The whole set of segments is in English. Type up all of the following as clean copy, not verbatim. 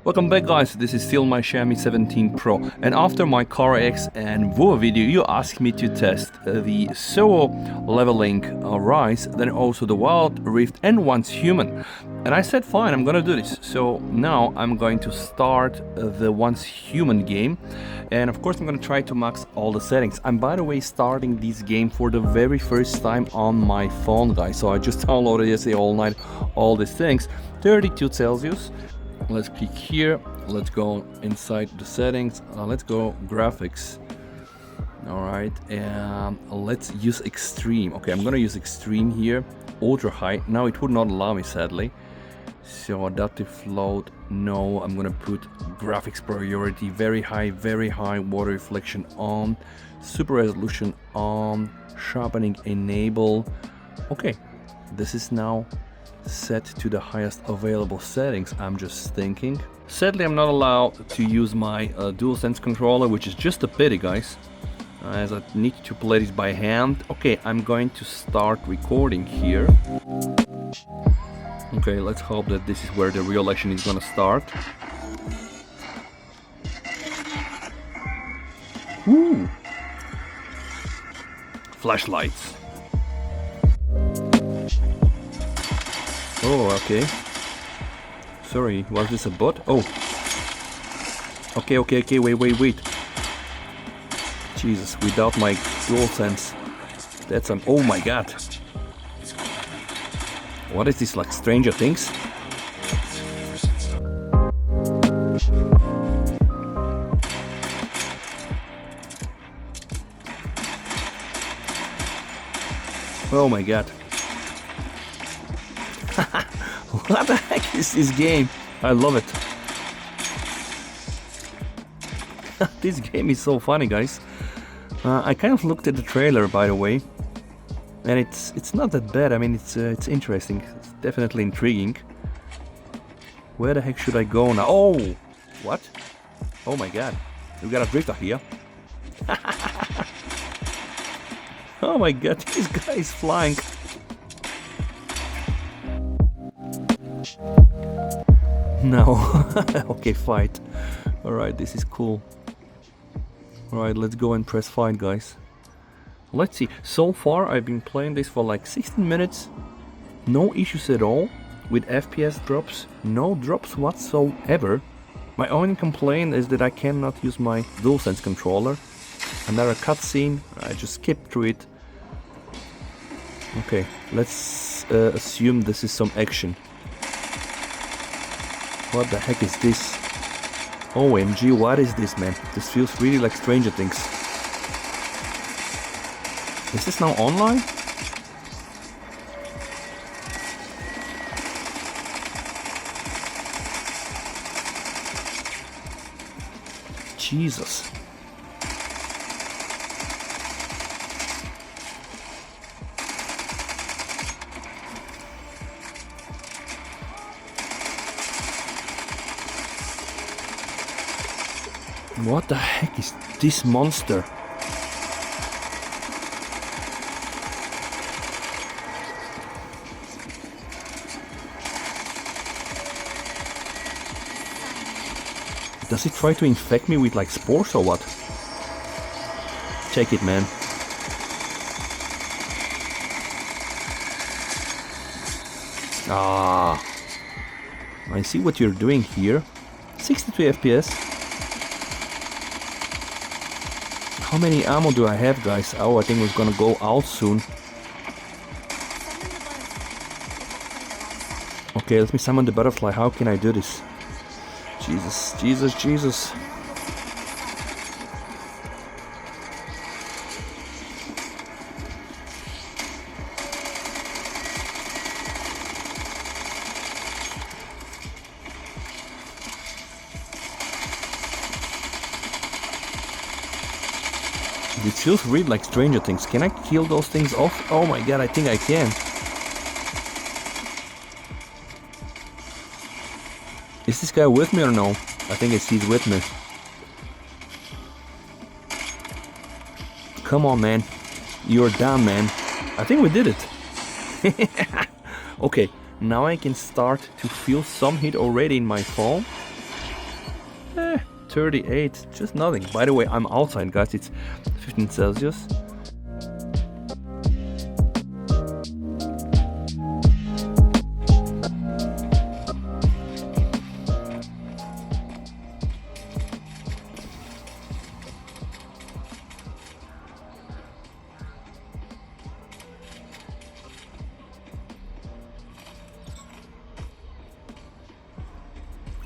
Welcome back guys, this is still my Xiaomi 17 Pro, and after my CarX and VUA video you asked me to test the SOO leveling Rise, then also the Wild Rift and Once Human, and I said fine, I'm gonna do this. So now I'm going to start the Once Human game, and of course I'm gonna try to max all the settings. I'm by the way starting this game for the very first time on my phone guys, so I just downloaded yesterday all night all these things. 32 Celsius. Let's click here, let's go inside the settings, let's go graphics. Alright, and let's use extreme. Okay, I'm gonna use extreme here. Ultra high, now it would not allow me sadly. So adaptive float, no. I'm gonna put graphics priority, very high water reflection on, super resolution on, sharpening enable. Okay, this is now set to the highest available settings, I'm just thinking. Sadly, I'm not allowed to use my DualSense controller, which is just a pity, guys, as I need to play this by hand. Okay, I'm going to start recording here. Okay, let's hope that this is where the real action is gonna start. Woo! Flashlights. Oh, okay. Sorry, was this a bot? Oh. Okay, wait. Jesus, without my DualSense. That's an... Oh my god. What is this, like Stranger Things? Oh my god. What the heck is this game? I love it. This game is so funny, guys. I kind of looked at the trailer, by the way, and it's not that bad. I mean, it's interesting. It's definitely intriguing. Where the heck should I go now? Oh, what? Oh my god, we got a drifter here. Oh my god, this guy is flying. No. Okay, fight. Alright, this is cool. Alright, let's go and press fight, guys. Let's see. So far, I've been playing this for like 16 minutes. No issues at all with FPS drops. No drops whatsoever. My only complaint is that I cannot use my DualSense controller. Another cutscene. I just skipped through it. Okay, let's assume this is some action. What the heck is this? OMG, what is this, man? This feels really like Stranger Things. Is this now online? Jesus. What the heck is this monster? Does it try to infect me with like spores or what? Check it, man. Ah, I see what you're doing here. 62 FPS. How many ammo do I have, guys? Oh, I think it's gonna go out soon. Okay, let me summon the butterfly. How can I do this? Jesus. It feels really like Stranger Things. Can I kill those things off? Oh my god, I think I can. Is this guy with me or no? I think he's with me. Come on, man. You're down, man. I think we did it. Okay, now I can start to feel some heat already in my phone. 38, just nothing. By the way, I'm outside, guys. It's 15 Celsius.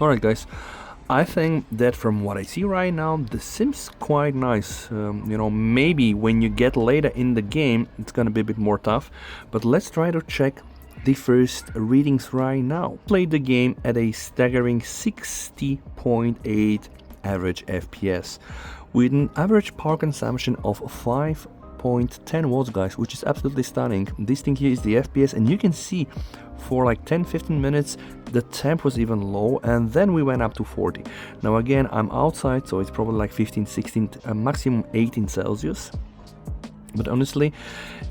Alright guys, I think that from what I see right now, this seems quite nice. You know, maybe when you get later in the game, it's gonna be a bit more tough. But let's try to check the first readings right now. Played the game at a staggering 60.8 average FPS, with an average power consumption of 5.10 watts, guys, which is absolutely stunning. This thing here is the FPS, and you can see for like 10-15 minutes the temp was even low, and then we went up to 40. Now again, I'm outside, so it's probably like 15, 16, maximum 18 Celsius. But honestly,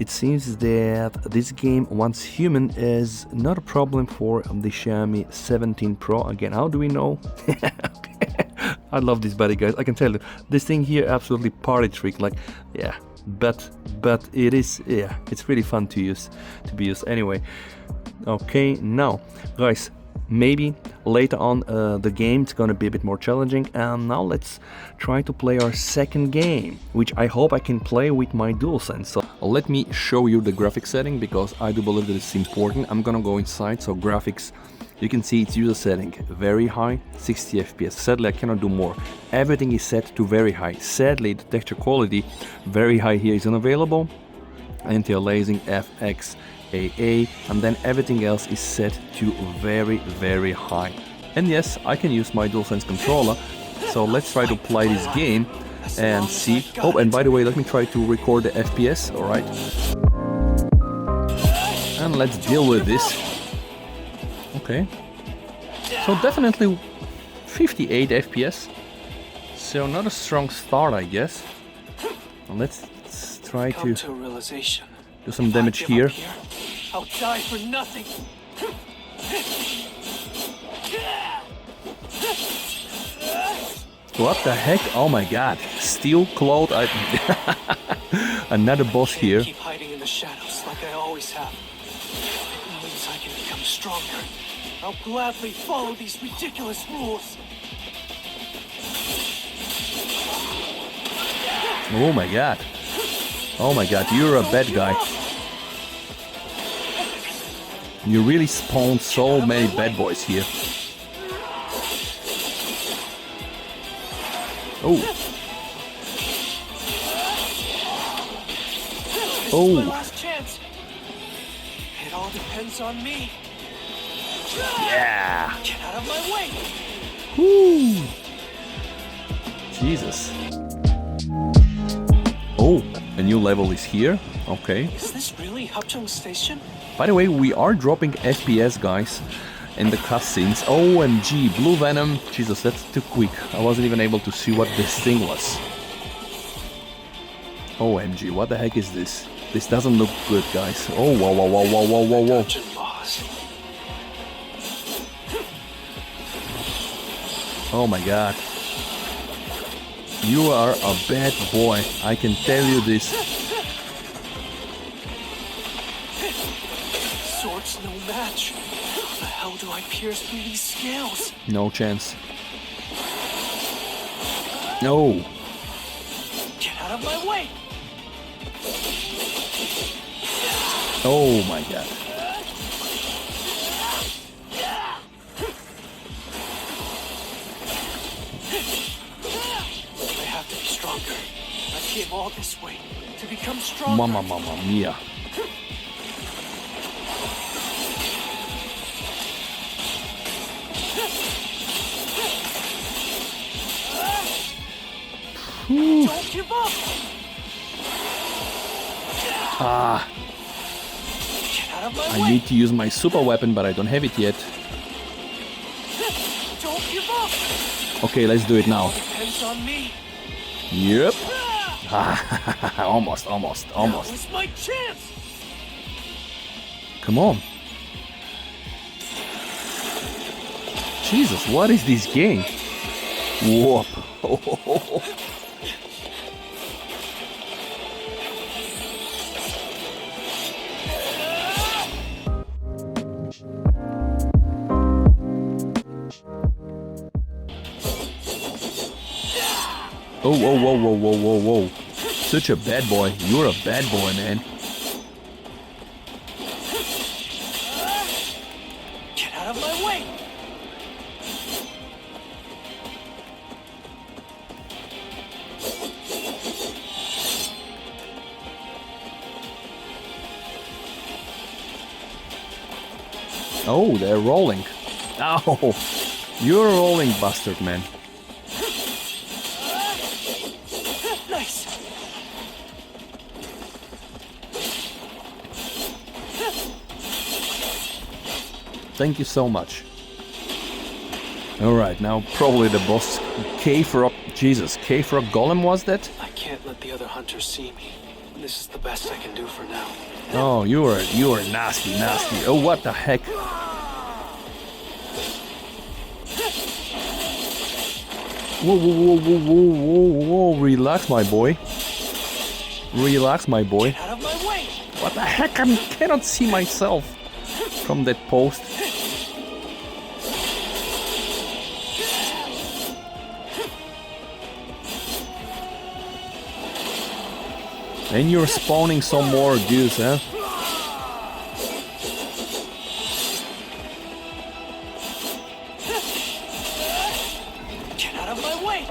it seems that this game, once human, is not a problem for the Xiaomi 17 Pro. Again, how do we know? I love this body, guys. I can tell you, this thing here absolutely party trick. Like, yeah, but it is, yeah, it's really fun to use, to be used anyway. Okay, now guys, maybe later on the game it's gonna be a bit more challenging, and now let's try to play our second game, which I hope I can play with my DualSense. So let me show you the graphics setting, because I do believe that it's important. I'm gonna go inside. So graphics, you can see it's user setting very high, 60 FPS. Sadly, I cannot do more. Everything is set to very high. Sadly, the texture quality very high here is unavailable. Anti-aliasing, FX, AA, and then everything else is set to very high. And yes, I can use my DualSense controller. So let's try to play this game and see. Oh, and by the way, let me try to record the FPS. All right, and let's deal with this. Okay, so definitely 58 FPS, so not a strong start, I guess. And let's try to do some damage here. I'll die for nothing. What the heck? Oh my god. Steel Cloud. Another boss here. Keep hiding in the shadows like I always have. It means I can become stronger. I'll gladly follow these ridiculous rules. Oh my god. Oh my god, you're a bad guy. You really spawned so many bad boys here. Oh. Oh. My last chance. It all depends on me. Yeah. Get out of my way. Woo. Jesus. Oh, a new level is here. Okay. Is this really Hapchung Station? By the way, we are dropping FPS, guys, in the cutscenes. OMG, Blue Venom. Jesus, that's too quick. I wasn't even able to see what this thing was. OMG, what the heck is this? This doesn't look good, guys. Oh, whoa, whoa, whoa, whoa, whoa, whoa, whoa. Oh my god. You are a bad boy, I can tell you this. Sword's no match. How the hell do I pierce through these scales? No chance. No. Get out of my way. Oh my god. I have to be stronger. I came all this way to become stronger. Mamma mia. Don't give up. Ah. Get out of my I way. need to use my super weapon, but I don't have it yet. Don't give up. Okay, let's do it now. All depends on me. Yep. Almost. That was my chance. Come on. Jesus, what is this game? Whoop. Oh, whoa, whoa, whoa, whoa, whoa, whoa. Such a bad boy. You're a bad boy, man. Get out of my way! Oh, they're rolling. Ow! You're a rolling bastard, man. Nice! Thank you so much. Alright, now probably the boss Cave Rock. Jesus, Cave Rock Golem was that? I can't let the other hunters see me. This is the best I can do for now. Oh, you are nasty, nasty. Oh, what the heck? Whoa, whoa, whoa, whoa, whoa, whoa, whoa, relax, my boy. Relax, my boy. Get out of my way! What the heck? I cannot see myself from that post. And you're spawning some more dudes, huh? Get out of my way!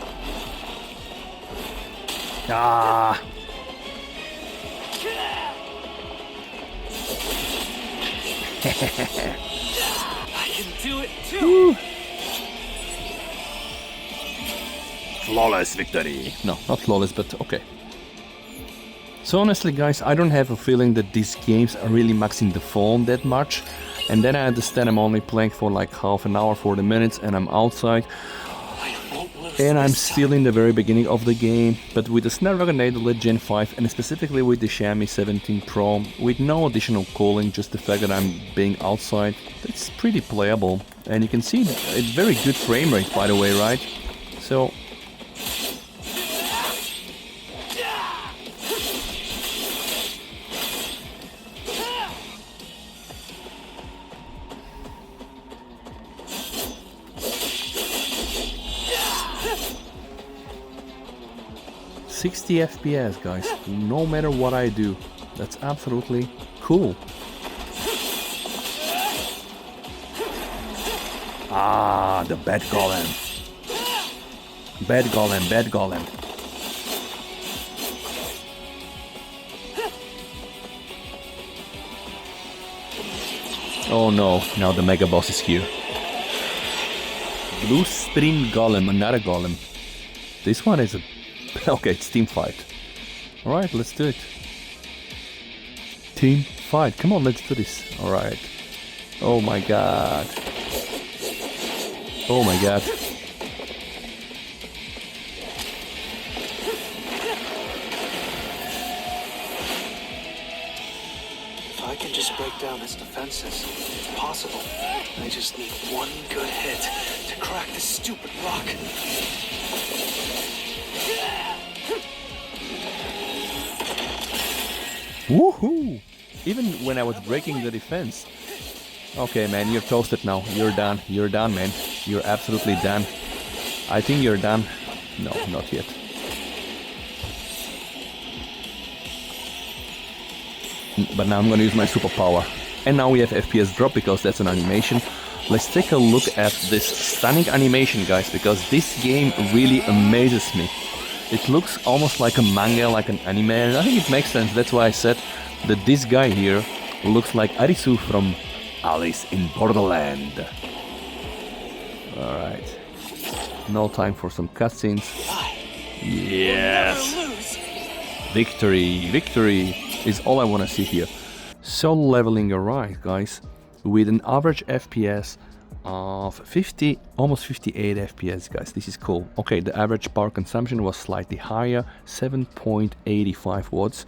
Ah! I can do it too! Woo. Flawless victory. No, not flawless, but okay. So honestly, guys, I don't have a feeling that these games are really maxing the phone that much. And then I understand I'm only playing for like half an hour, 40 minutes, and I'm outside. And I'm still in the very beginning of the game. But with the Snapdragon 8 Elite Gen 5, and specifically with the Xiaomi 17 Pro, with no additional cooling, just the fact that I'm being outside, it's pretty playable. And you can see it's very good frame rate, by the way, right? So... ...60 FPS, guys, no matter what I do. That's absolutely cool. Ah, the bad golem. Bad golem, bad golem. Oh no, now the mega boss is here. Blue Sprint Golem, another golem. This one is a... Okay, it's team fight. Alright, let's do it. Team fight, come on, let's do this. Alright. Oh my god. Oh my god. If I can just break down his defenses, it's possible. I just need one good hit to crack this stupid rock. Woohoo! Even when I was breaking the defense. Okay, man, you're toasted now. You're done. You're done, man. You're absolutely done. I think you're done. No, not yet. But now I'm gonna use my superpower. And now we have FPS drop because that's an animation. Let's take a look at this stunning animation, guys, because this game really amazes me. It looks almost like a manga, like an anime, and I think it makes sense. That's why I said that this guy here looks like Arisu from Alice in Borderland. Alright. No time for some cutscenes. Yes! Victory! Victory is all I want to see here. So leveling arrived, guys, with an average FPS of 50, almost 58 FPS, guys. This is cool. Okay, the average power consumption was slightly higher, 7.85 watts.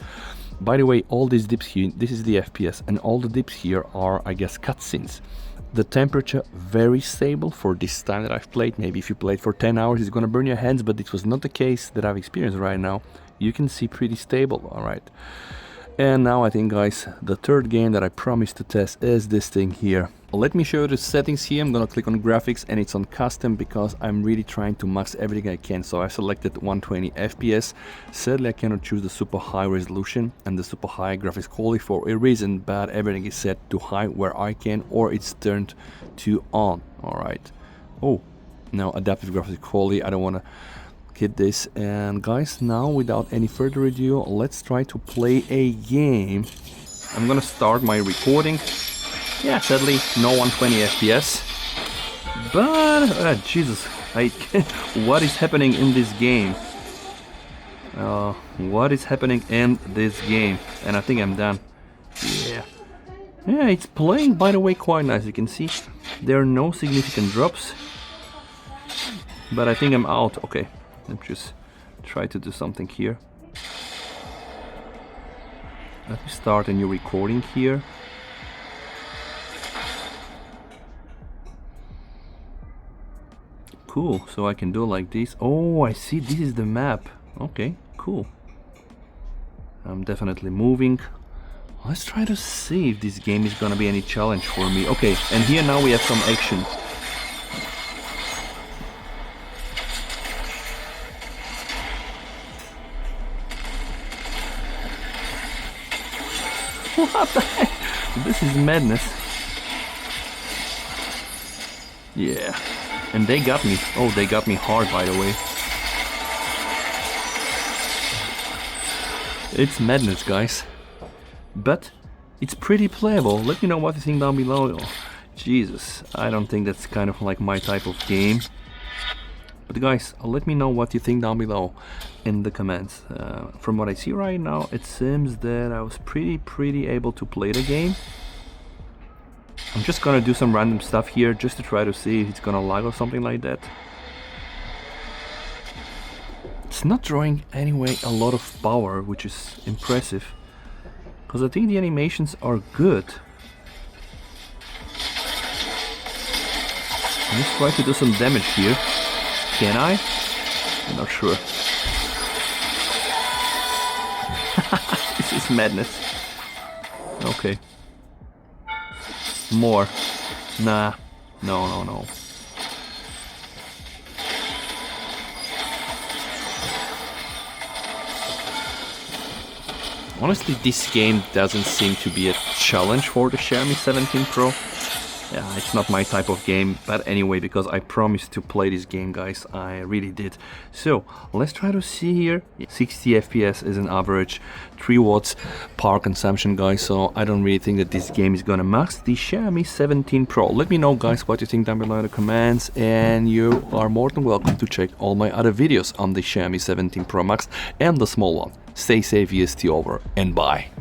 By the way, all these dips here, this is the FPS, and all the dips here are, I guess, cutscenes. The temperature very stable for this time that I've played. Maybe if you played for 10 hours it's gonna burn your hands, but it was not the case that I've experienced right now. You can see pretty stable, alright. And now I think, guys, the third game that I promised to test is this thing here. Let me show you the settings here. I'm gonna click on graphics and it's on custom because I'm really trying to max everything I can. So I selected 120 FPS. Sadly I cannot choose the super high resolution and the super high graphics quality for a reason, but everything is set to high where I can, or it's turned to on. Alright. Oh, now adaptive graphics quality. I don't wanna hit this. And guys, now without any further ado, let's try to play a game. I'm gonna start my recording. Yeah, sadly no 120 FPS, but Jesus, what is happening in this game? What is happening in this game? And I think I'm done. Yeah, it's playing, by the way, quite nice. You can see there are no significant drops, but I think I'm out. Okay, let's just try to do something here. Let me start a new recording here. Cool, so I can do like this. Oh, I see, this is the map. Okay, cool. I'm definitely moving. Let's try to see if this game is gonna be any challenge for me. Okay, and here now we have some action. What the heck? This is madness. Yeah. And they got me. Oh, they got me hard, by the way. It's madness, guys. But it's pretty playable. Let me know what you think down below. Oh, Jesus, I don't think that's kind of like my type of game. But guys, let me know what you think down below in the comments. From what I see right now, it seems that I was pretty able to play the game. I'm just gonna do some random stuff here just to try to see if it's gonna lag or something like that. It's not drawing anyway a lot of power, which is impressive, because I think the animations are good. Let's try to do some damage here. Can I? I'm not sure. This is madness. Okay. More. Nah. No. Honestly, this game doesn't seem to be a challenge for the Xiaomi 17 Pro. Yeah, it's not my type of game, but anyway, because I promised to play this game, guys, I really did. So let's try to see here. 60 FPS is an average, 3 watts power consumption, guys, so I don't really think that this game is gonna max the Xiaomi 17 Pro. Let me know, guys, what you think down below in the comments, and you are more than welcome to check all my other videos on the Xiaomi 17 Pro Max and the small one. Stay safe, EST over, and bye.